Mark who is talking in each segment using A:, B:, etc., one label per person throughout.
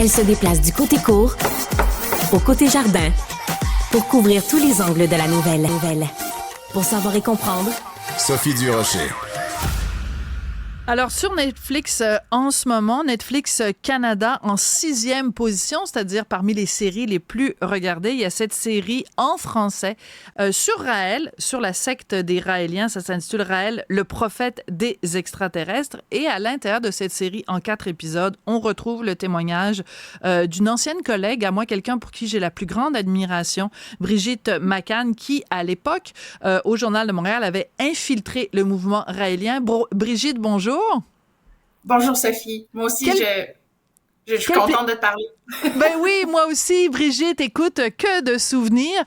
A: Elle se déplace du côté court au côté jardin pour couvrir tous les angles de la nouvelle. Pour savoir et comprendre,
B: Sophie Durocher.
C: Alors, sur Netflix, en ce moment, Netflix Canada en 6e position, c'est-à-dire parmi les séries les plus regardées. Il y a cette série en français sur Raël, sur la secte des Raéliens. Ça s'intitule Raël, le prophète des extraterrestres. Et à l'intérieur de cette série, en 4 épisodes, on retrouve le témoignage d'une ancienne collègue, à moi, quelqu'un pour qui j'ai la plus grande admiration, Brigitte McCann, qui, à l'époque, au Journal de Montréal, avait infiltré le mouvement raélien. Brigitte, bonjour.
D: Bonjour Sophie. Moi aussi, je suis contente de te parler.
C: Ben oui, moi aussi, Brigitte, écoute, que de souvenirs.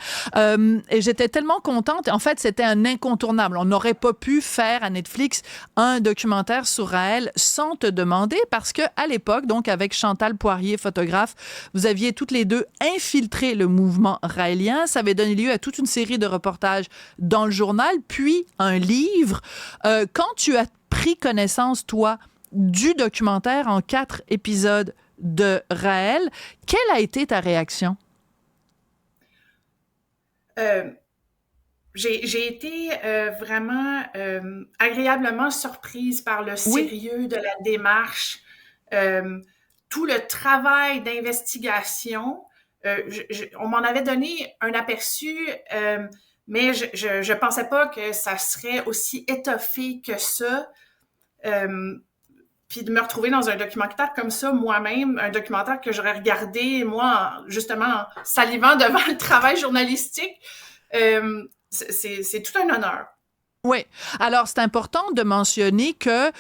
C: Et j'étais tellement contente. En fait, c'était un incontournable. On n'aurait pas pu faire à Netflix un documentaire sur Raël sans te demander, parce que à l'époque, donc avec Chantal Poirier, photographe, vous aviez toutes les deux infiltré le mouvement raélien. Ça avait donné lieu à toute une série de reportages dans le journal, puis un livre. Quand tu as pris connaissance, toi, du documentaire en 4 épisodes de Raël, quelle a été ta réaction?
D: J'ai été vraiment agréablement surprise par le sérieux de la démarche, tout le travail d'investigation. On m'en avait donné un aperçu, mais je pensais pas que ça serait aussi étoffé que ça. Puis de me retrouver dans un documentaire comme ça, moi-même, un documentaire que j'aurais regardé, moi, justement, en salivant devant le travail journalistique, c'est tout un honneur.
C: Oui. Alors, c'est important de mentionner que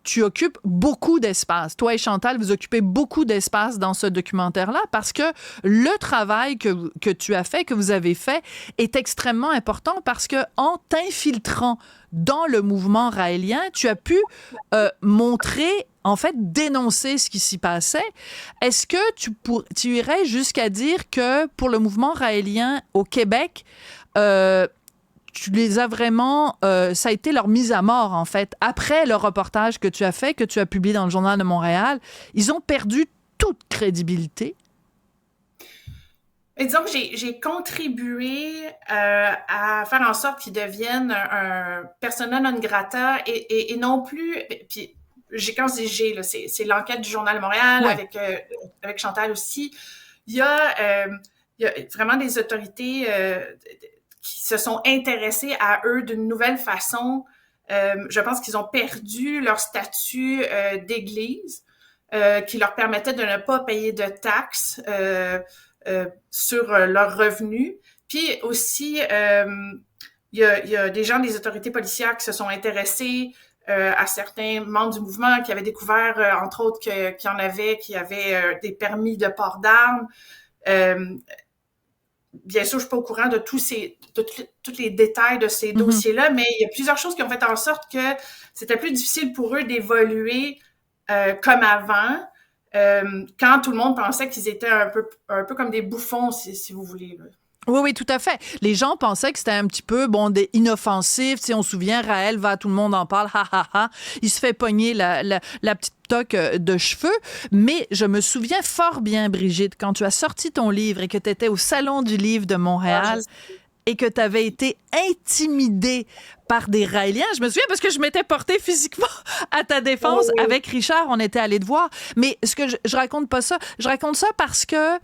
C: tu occupes beaucoup d'espace. Toi et Chantal, vous occupez beaucoup d'espace dans ce documentaire-là parce que le travail que tu as fait, que vous avez fait, est extrêmement important parce que en t'infiltrant dans le mouvement raélien, tu as pu montrer, en fait, dénoncer ce qui s'y passait. Est-ce que tu irais jusqu'à dire que pour le mouvement raélien au Québec, tu les as vraiment... ça a été leur mise à mort, en fait. Après le reportage que tu as fait, que tu as publié dans le Journal de Montréal, ils ont perdu toute crédibilité.
D: Et disons que j'ai contribué à faire en sorte qu'ils deviennent un persona non grata et non plus... Puis, quand je dis j'ai, là, c'est l'enquête du Journal de Montréal avec Chantal aussi. Il y a vraiment des autorités... qui se sont intéressés à eux d'une nouvelle façon. Je pense qu'ils ont perdu leur statut d'église qui leur permettait de ne pas payer de taxes sur leurs revenus. Puis aussi, il y a des gens des autorités policières qui se sont intéressés à certains membres du mouvement qui avaient découvert, entre autres, qu'il y en avait qui avaient des permis de port d'armes. Bien sûr, je suis pas au courant de tous les détails de ces dossiers-là, mais il y a plusieurs choses qui ont fait en sorte que c'était plus difficile pour eux d'évoluer comme avant, quand tout le monde pensait qu'ils étaient un peu comme des bouffons, si vous voulez, là.
C: Oui, oui, tout à fait. Les gens pensaient que c'était un petit peu, inoffensif. Tu sais, on se souvient, Raël va, tout le monde en parle, ha, ha, ha. Il se fait pogner la petite toque de cheveux. Mais je me souviens fort bien, Brigitte, quand tu as sorti ton livre et que tu étais au Salon du livre de Montréal et que tu avais été intimidée par des Raéliens. Je me souviens parce que je m'étais portée physiquement à ta défense. Avec Richard, on était allés te voir. Mais ce que je raconte pas ça. Je raconte ça parce que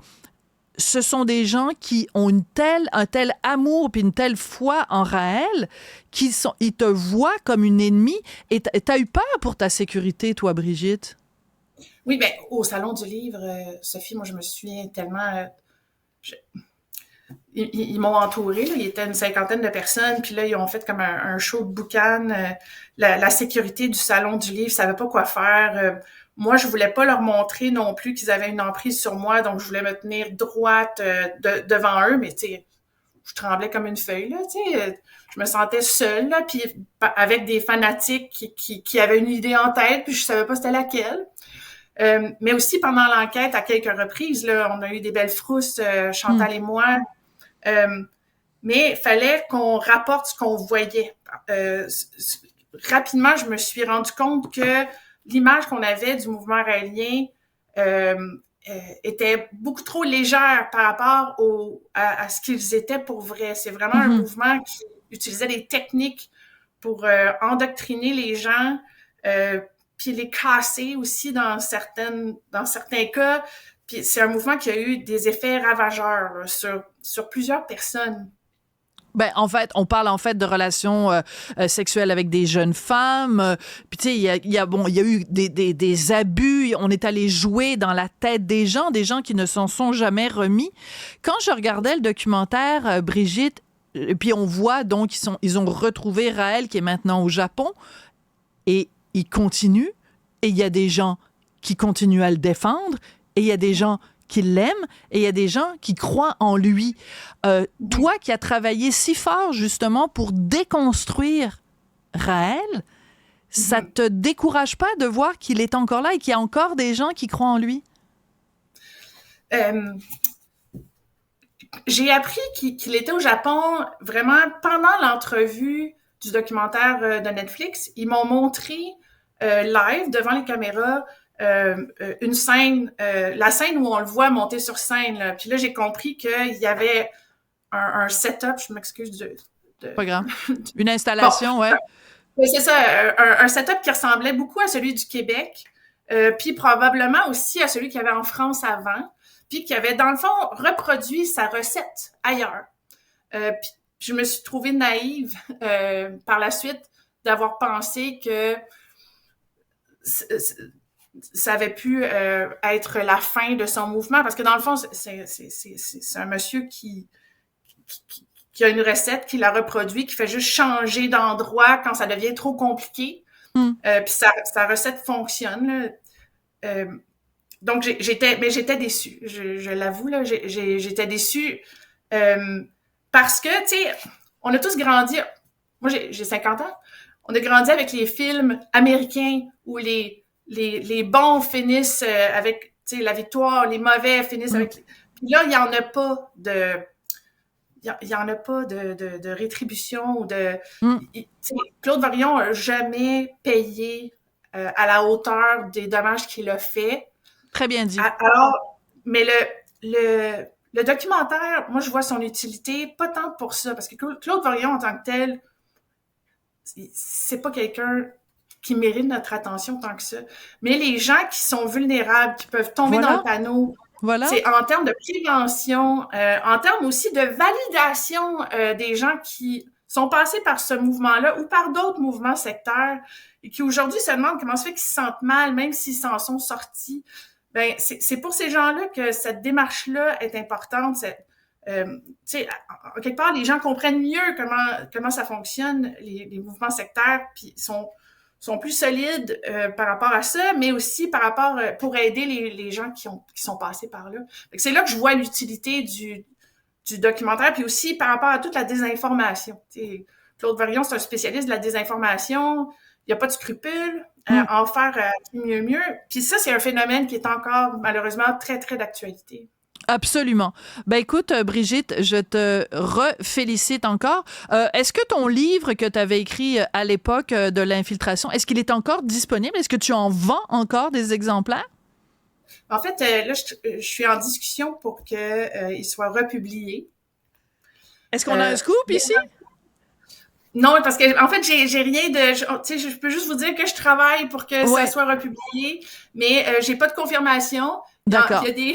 C: ce sont des gens qui ont un tel amour puis une telle foi en Raël ils te voient comme une ennemie. Et t'as eu peur pour ta sécurité, toi, Brigitte?
D: Oui, bien, au Salon du livre, Sophie, moi, je me souviens tellement... Ils m'ont entourée, là. Il était une 50aine de personnes, puis là, ils ont fait comme un show de boucan. La sécurité du Salon du livre savait pas quoi faire. Moi, je voulais pas leur montrer non plus qu'ils avaient une emprise sur moi, donc je voulais me tenir droite devant eux, mais tu sais, je tremblais comme une feuille, là, tu sais. Je me sentais seule, là, puis avec des fanatiques qui avaient une idée en tête, puis je savais pas c'était laquelle. Mais aussi, pendant l'enquête, à quelques reprises, là, on a eu des belles frousses, Chantal et moi. Mais il fallait qu'on rapporte ce qu'on voyait. Rapidement, je me suis rendu compte que l'image qu'on avait du mouvement raélien étaient beaucoup trop légères par rapport à ce qu'ils étaient pour vrai. C'est vraiment un mouvement qui utilisait des techniques pour endoctriner les gens, puis les casser aussi dans certains cas. Puis c'est un mouvement qui a eu des effets ravageurs là, sur plusieurs personnes.
C: Ben, en fait, on parle en fait de relations sexuelles avec des jeunes femmes. Puis tu sais, il y a eu des abus. On est allé jouer dans la tête des gens qui ne s'en sont jamais remis. Quand je regardais le documentaire, Brigitte, puis on voit donc ils ont retrouvé Raël qui est maintenant au Japon et il continue. Et il y a des gens qui continuent à le défendre et il y a des gens qui l'aiment et il y a des gens qui croient en lui. Toi qui as travaillé si fort justement pour déconstruire Raël, ça te décourage pas de voir qu'il est encore là et qu'il y a encore des gens qui croient en lui?
D: J'ai appris qu'il était au Japon vraiment pendant l'entrevue du documentaire de Netflix. Ils m'ont montré live devant les caméras une scène, la scène où on le voit monter sur scène. Là. Puis là, j'ai compris qu'il y avait un setup, je m'excuse
C: Pas grave. Une installation, bon,
D: ouais. C'est ça, un setup qui ressemblait beaucoup à celui du Québec, puis probablement aussi à celui qu'il y avait en France avant, puis qui avait, dans le fond, reproduit sa recette ailleurs. Puis je me suis trouvée naïve par la suite d'avoir pensé que ça avait pu être la fin de son mouvement, parce que dans le fond, c'est un monsieur qui a une recette, qui la reproduit, qui fait juste changer d'endroit quand ça devient trop compliqué. Puis sa recette fonctionne. Donc, j'étais déçue. Je l'avoue, là, j'étais déçue parce que, tu sais, on a tous grandi... Moi, j'ai 50 ans. On a grandi avec les films américains où les bons finissent avec, tu sais, la victoire, les mauvais finissent avec... Puis là, il n'y en a pas de... Il y en a pas de rétribution ou de... Claude Varillon n'a jamais payé à la hauteur des dommages qu'il a fait.
C: Très bien dit.
D: Alors, mais le documentaire, moi, je vois son utilité, pas tant pour ça, parce que Claude Varillon, en tant que tel, c'est pas quelqu'un qui mérite notre attention tant que ça. Mais les gens qui sont vulnérables, qui peuvent tomber dans le panneau, c'est en termes de prévention, en termes aussi de validation des gens qui sont passés par ce mouvement-là ou par d'autres mouvements sectaires et qui aujourd'hui se demandent comment ça fait qu'ils se sentent mal, même s'ils s'en sont sortis. Ben, c'est pour ces gens-là que cette démarche-là est importante. En quelque part, les gens comprennent mieux comment ça fonctionne, les mouvements sectaires, puis sont plus solides par rapport à ça, mais aussi par rapport pour aider les gens qui sont passés par là. C'est là que je vois l'utilité du documentaire, puis aussi par rapport à toute la désinformation. T'sais, Claude Varillon, c'est un spécialiste de la désinformation. Il n'y a pas de scrupule à en faire mieux. Puis ça, c'est un phénomène qui est encore, malheureusement, très, très d'actualité.
C: Absolument. Ben écoute, Brigitte, je te refélicite encore. Est-ce que ton livre que tu avais écrit à l'époque de l'infiltration, est-ce qu'il est encore disponible? Est-ce que tu en vends encore des exemplaires?
D: En fait, là, je suis en discussion pour qu'il soit republié.
C: Est-ce qu'on a un scoop ici?
D: Non, parce que en fait, j'ai rien de... Tu sais, je peux juste vous dire que je travaille pour que ça soit republié, mais j'ai pas de confirmation.
C: D'accord.
D: Il y a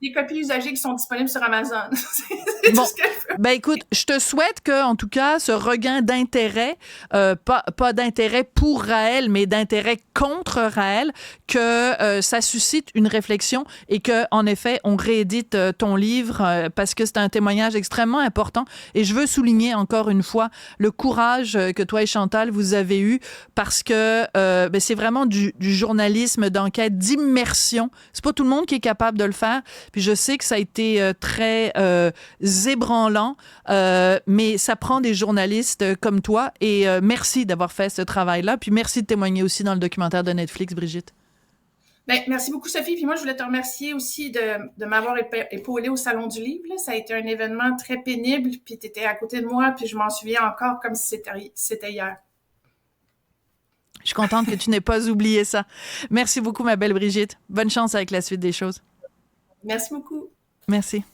D: des copies usagées qui sont disponibles sur Amazon. C'est tout ce que je peux.
C: Ben écoute, je te souhaite que, en tout cas, ce regain d'intérêt, pas d'intérêt pour Raël, mais d'intérêt contre Raël, que ça suscite une réflexion et que, en effet, on réédite ton livre parce que c'est un témoignage extrêmement important. Et je veux souligner encore une fois le courage que toi et Chantal vous avez eu parce que ben, c'est vraiment du journalisme d'enquête, d'immersion. C'est pas tout le monde qui est capable de le faire. Puis je sais que ça a été très ébranlant, mais ça prend des journalistes comme toi. Et merci d'avoir fait ce travail-là. Puis merci de témoigner aussi dans le documentaire de Netflix, Brigitte.
D: Ben, merci beaucoup, Sophie. Puis moi, je voulais te remercier aussi de m'avoir épaulée au Salon du Livre. Là. Ça a été un événement très pénible. Puis tu étais à côté de moi. Puis je m'en souviens encore comme si c'était hier.
C: Je suis contente que tu n'aies pas oublié ça. Merci beaucoup, ma belle Brigitte. Bonne chance avec la suite des choses.
D: Merci beaucoup.
C: Merci.